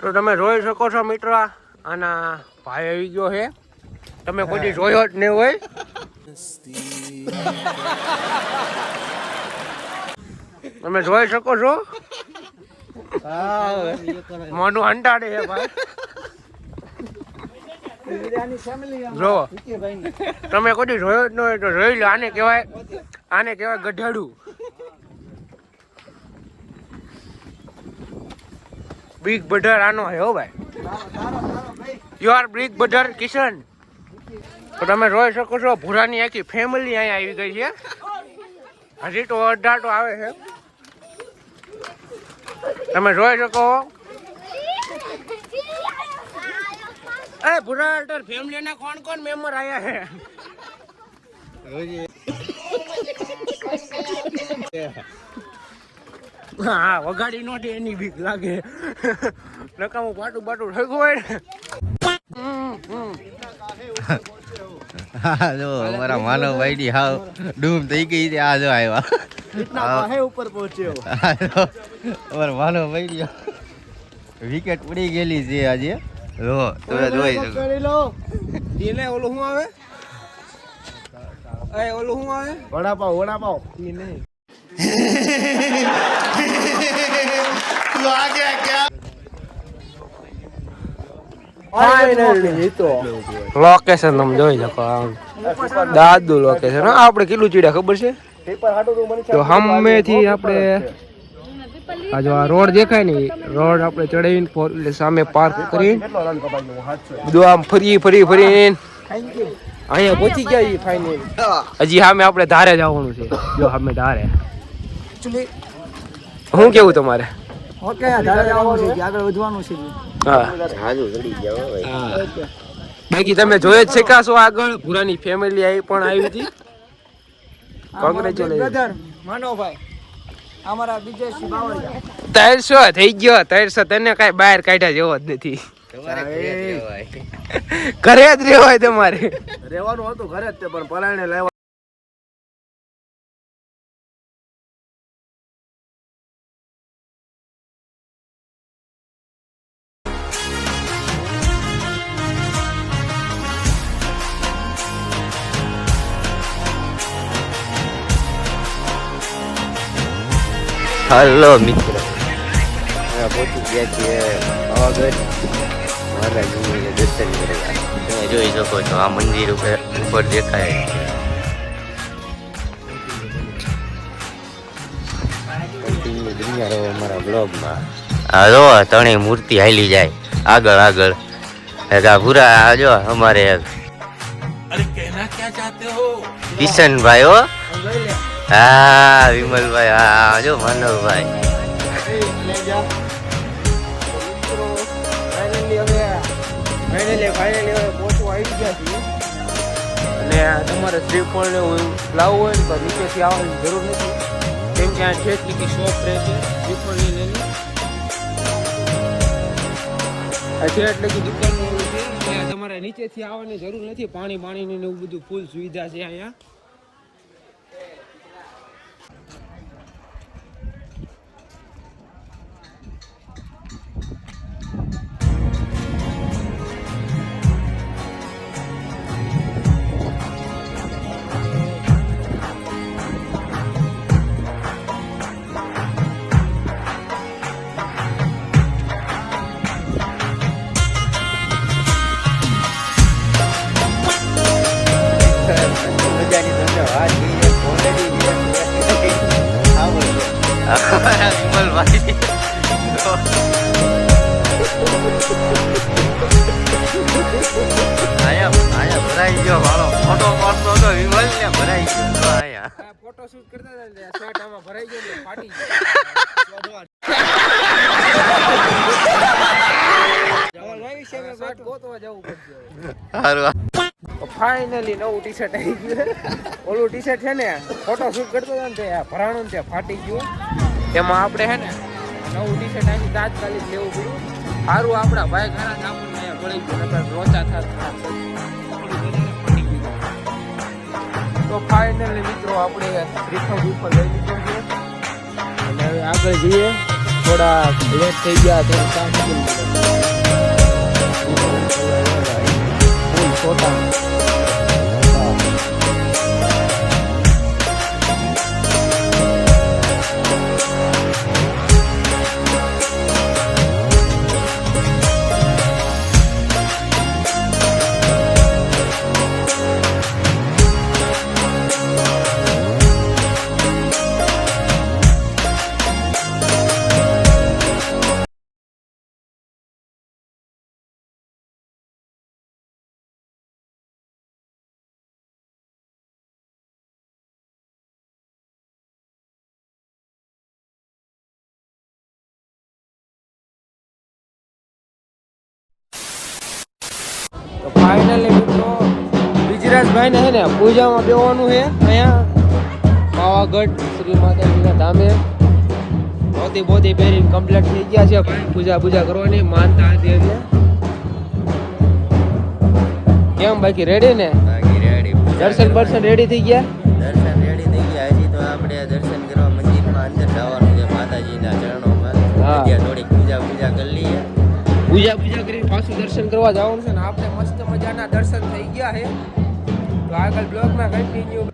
તો તમે જોઈ શકો છો મિત્રો, આના ભાઈ આવી ગયો છે. તમે કોઈ જોયો જ નહીં હોય. તમે જોઈ શકો છો મોઢું હંટાડે છે ભાઈ. જો તમે કોઈ જોયો જ ન હોય તો જોઈ લો. આને કહેવાય ગઢાડું. બિગ બઢર આનો હે હો ભાઈ. You are big brother Kishan. તો તમે જોઈ શકો છો ભૂરાની આખી ફેમિલી અહીંયા આવી ગઈ છે. હજી તો અઢાટો આવે છે. તમે જોઈ શકો. એ ભૂરા અલ્ટર ફેમિલીના કોણ મેમ્બર આયા છે? હા, વગાડી નોટી એની બીક લાગે. નકામું પાટું બાટું ઠગવું હોય ને. હા જો અમારા માનવ ભાઈ હાવ ડૂમ થઈ ગઈ છે. આ જો આવ્યા ઉપર પહોંચ્યો. અમારા માનવ ભાઈ વિકેટ ઉડી ગયેલી છે આજે. જો તમે જોઈ શકો. એને ઓલું શું આવે? એ ઓલું શું આવે? વડાપાવ. એ નહીં. તું આ ગયા ક્યાં? લોકેશન તમે જોઈ શકો. દાદુ લોકેશન. આપણે કેટલું ચીડા ખબર છે? તો હમેથી આપણે આ જો આ રોડ દેખાય ને, રોડ આપણે ચડાવીને એટલે સામે પાર્ક કરીને બધું આમ ફરીને અહીંયા પહોંચી ગયા ફાઇનલ. હજી સામે આપણે ધારે જવાનું છે. જો સામે ધારે. શું કેવું તમારે? આગળ વધવાનું છે. બાકી તમે જોઈ જ શકાશો આગળ ભૂરાની ફેમિલી આવી પણ આવી હતી. કોંગ્રેચ્યુલેશન માનવભાઈ, અમારા વિજયસિંહ બાવળિયા. 300 થઈ ગયો. 300 તને કઈ બહાર કાઢ્યા જેવો જ નથી. ઘરે જ રહેવાય તમારે. રહેવાનું હતું ઘરે જ, પણ પલાણે લેવા. હલો મિત્રો, પહોંચી ગયા છીએ પાવાગઢ મહારાજજીને દર્શન કરવા. તમે જોઈ શકો છો આ મંદિર ઉપર દેખાય. કન્ટિન્યુ દુનિયા રહો અમારા બ્લોગમાં. હા જો ત્રણેય મૂર્તિ હાલી જાય આગળ. પૂરા જો અમારે કિશનભાઈ હો. હા વિમલભાઈ. હા જો માનવભાઈ. અને તમારે શ્રીફળ ને લાવવું હોય ને તો નીચેથી આવવાની જરૂર નથી, કેમ કે આ છેટલી શોપ રહેશે શ્રીફળ ની લેની. આ છે એટલે કે દુકાન છે. તમારે નીચેથી આવવાની જરૂર નથી. પાણીની એવું બધું ફૂલ સુવિધા છે અહીંયા. ભરાઈ ગયો વાળો ફોટો પાડતો હતો વિમલ ને ભરાઈ ગયો. આયા ફોટો શૂટ કરતા હતા ને શર્ટ આમાં ભરાઈ ગયો ને ફાટી ગયો. ફાઇનલી નવું ટી શર્ટ આવી ગયું. ઓલું ટી શર્ટ છે ને ફોટો શૂટ કરતો હતો ને તે ભરાણું ને તે ફાટી ગયું. તેમાં આપણે છે ને નવું ટી શર્ટ આવી તાત્કાલિક લેવું પડ્યું. સારું આપણા ભાઈ ઘણા આપણને મળી ગયું, લોચા થતા. તો ફાઇનલી મિત્રો આપણે શ્રીફળ લઈ લીધો છે અને હવે આગળ જઈએ. થોડા લેટ થઈ ગયા તો કામ ફૂલ છોટા. તો ફાઇનલી મિત્રો વિજરાજભાઈ ને છે ને પૂજામાં બેવાનું છે અહીંયા પાવાગઢ શ્રી માતાજીના ધામે. ધોતી બોતી પહેરીને કમ્પ્લીટ થઈ ગયા છે ભાઈ. પૂજા કરવાની માનતા હતી એટલે. કેમ બાકી રેડી ને? બાકી રેડી. દર્શન રેડી થઈ ગયા? દર્શન રેડી થઈ ગયા. હજી તો આપણે દર્શન કરવા મંદિરમાં અંદર જવાનું છે માતાજીના ચરણોમાં. હા. ત્યાં થોડીક પૂજા કરી લઈએ. પૂજા કરી પાછું દર્શન કરવા જવાનું છે ને. આપણે મસ્ત મજાના દર્શન થઈ ગયા છે. તો આગળ બ્લોગમાં કન્ટિન્યુ.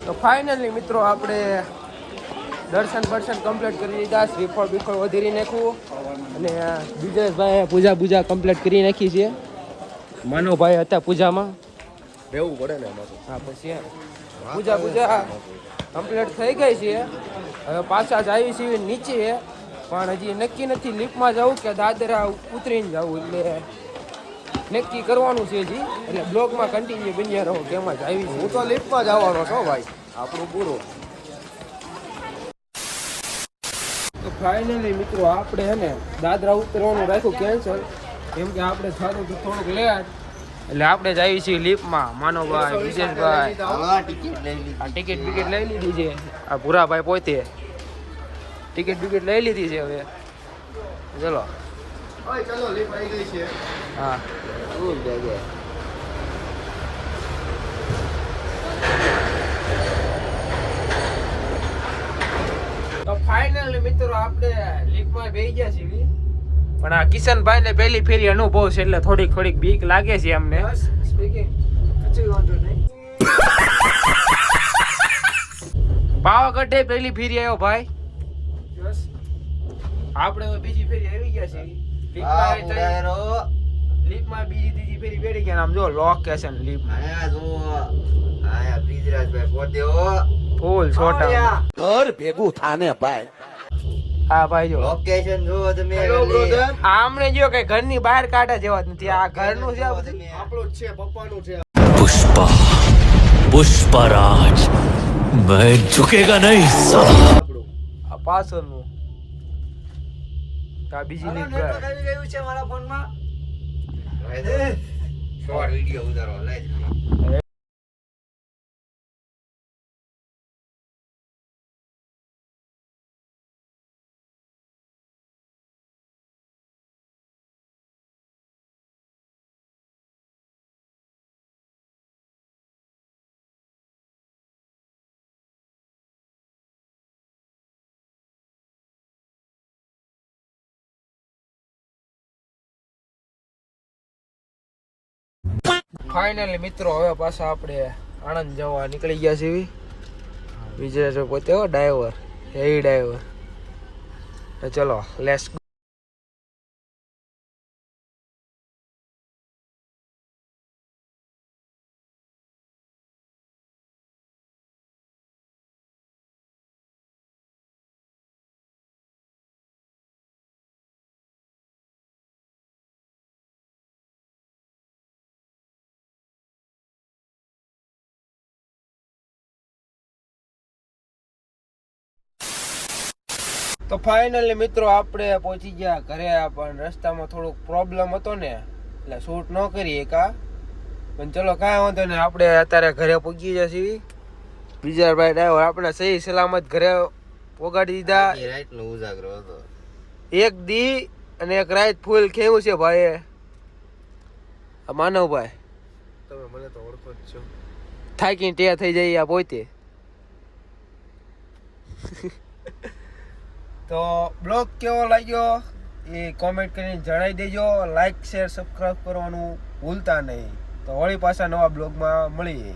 તો ફાઇનલી મિત્રો આપણે દર્શન કમ્પ્લીટ કરી લીધા. શ્રીફળ બીફળ વધારી નાખ્યું અને વિજયભાઈ પૂજા કમ્પ્લીટ કરી નાખી છે. માનવભાઈ હતા પૂજામાં. રહેવું પડે ને એમાં. હા પછી પૂજા કમ્પ્લીટ થઈ ગઈ છે. હવે પાછા જ આવી છીએ નીચે, પણ હજી નક્કી નથી લિફ્ટમાં જવું કે દાદરા ઉતરીને જવું. એટલે નક્કી કરવાનું છે હજી. એટલે બ્લોગમાં કન્ટિન્યુ બન્યા રહો કે એમાં જ આવી. હું તો લિફ્ટમાં જવાનો છો ભાઈ, આપણું પૂરું. તો ફાઇનલી મિત્રો આપણે હે ને દાદરા ઉતરવાનું રાખ્યું કેન્સલ, કેમ કે આપણે થતું હતું થોડુંક લેટ. એટલે આપણે જ આવી છીએ લીપમાં માનવભાઈ વિશેષભાઈ હા ટિકિટ લઈ લીધી આ ટિકિટ બિકિટ લઈ લીધી છે આ ભૂરાભાઈ પોતે ટિકિટ બિકિટ લઈ લીધી છે હવે ચલો ચલો લીપ આવી ગઈ છે હા શું જગ્યાએ તો ફાઇનલી મિત્રો આપણે લીપમાં બેસી ગયા છીએ પણ આ કિશનભાઈ ને પહેલી ફેરી અનુભવ છે એટલે થોડીક બીક લાગે છે અમને પાવાગઢે પહેલી ફેરી આવ્યો ભાઈ આપણે હવે બીજી ફેરી આવી ગયા છે લીપમાં બીજી ત્રીજી ફેરી બેઠી ગયા આમ જો લોકેશન લીપમાં આયા જો આયા બ્રિજરાજભાઈ પોતે હો ફૂલ છોટા ઘર ભેગું થાને ભાઈ હા ભાઈ જો લોકેશન જો તમે આમને જો કઈ ઘરની બહાર કાઢા જેવા જ નથી આ ઘરનું છે આ બધું આપણું જ છે પપ્પાનું છે पुष्पा पुष्पराज मैं झुकेगा नहीं साला આ પાછળનું આ બીજી લીપ આવી ગયું છે મારા ફોનમાં શોર્ટ વિડિયો ઉતારો લાઈ ફાઇનલી મિત્રો હવે પાછા આપણે આણંદ જવા નીકળી ગયા છીએ વિજય પોતે હો ડ્રાઈવર હેવી ડ્રાઈવર તો ચલો લેટ્સ તો ફાઇનલી મિત્રો આપણે પહોંચી ગયા ઘરે પણ રસ્તામાં થોડોક પ્રોબ્લેમ હતો ને એટલે શૂટ ન કરીએ કા પણ ચલો કાંઈ વાંધો નહીં આપણે અત્યારે ઘરે પહોંચી ગયા છીએ વિજયભાઈ ડ્રાઈવર આપણે સહી સલામત ઘરે પોગાડી દીધા રાઈટ નો ઉજાગરો હતો એક દી અને એક રાત ફૂલ ખેવું છે ભાઈ આ માનવભાઈ તમે મને તો ઓળખો જ છો થાકીને ટેર થઈ જાય આ પોતે તો બ્લોગ કેવો લાગ્યો એ કોમેન્ટ કરીને જણાવી દેજો લાઈક શેર સબસ્ક્રાઈબ કરવાનું ભૂલતા નહીં તો વળી પાછા નવા બ્લોગમાં મળીએ